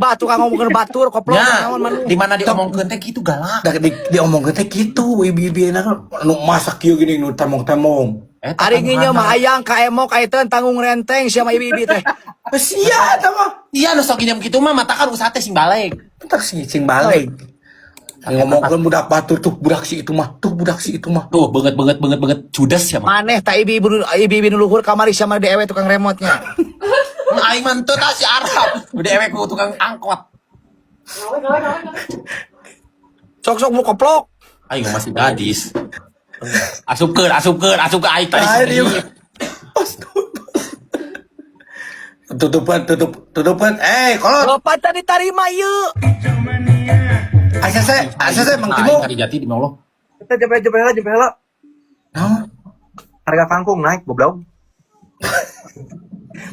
hebat tukang ngomongkeun batur koplok Ya, naon manu. di mana diomongkeun teh gitu galak. Diomongkeun teh kitu ibi-ibina nu masak kieu gini nu temong-temong. Ari nginya mah hayang ka emok ayeuna tanggung renteng sia mah ibi-ibi teh. Sia eta mah. Iya nu sok kitu mah mata kan usah teh sing balik. Entar sing balik. Ngomongkeun budak batur tuh budak si itu mah, tuh budak si itu mah. Tuh banget judes ya mah. Maneh ta ibi-ibi nu luhur kamari sia mah dewe tukang remote-nya. Aing mah teu tah si Arab. Udah ewek ku tukang angkot. Sok-sok mu koplok. Aing masih gadis. Asupkeun aing tadi Ayo, sini. Tutupan. Kolot. Bapak tadi tarima ieu. Asa Mang Timo. Aing jati di Allah. Kita jempela. Naon? Harga kangkung naik, goblok.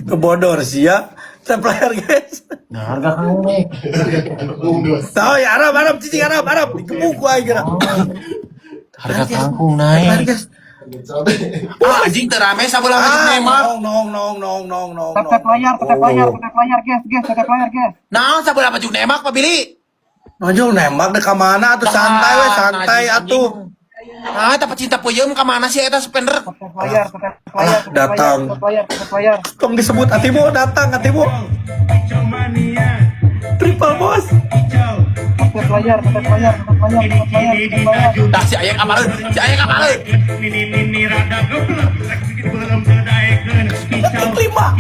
Kebodor sia. Supplier guys. Nah, harga kamu nih. Tahu ya Arab cicing Arab. Dikebuk ku aing geura. Harga kangkung naik. Anjing teu rame sabelah masjid Neymar. Nong. Tetep layar, guys. Naon sabelah baju Neymar Pak Billy? Nonjol nembak deh ka mana atuh santai atuh. Ah, eta pecinta peuyeum ka mana sih eta spender? Layar. Datang. Tong disebut Atibo datang Atibo. Triple boss. Tetep layar. Dah si aya kamareun. Lima.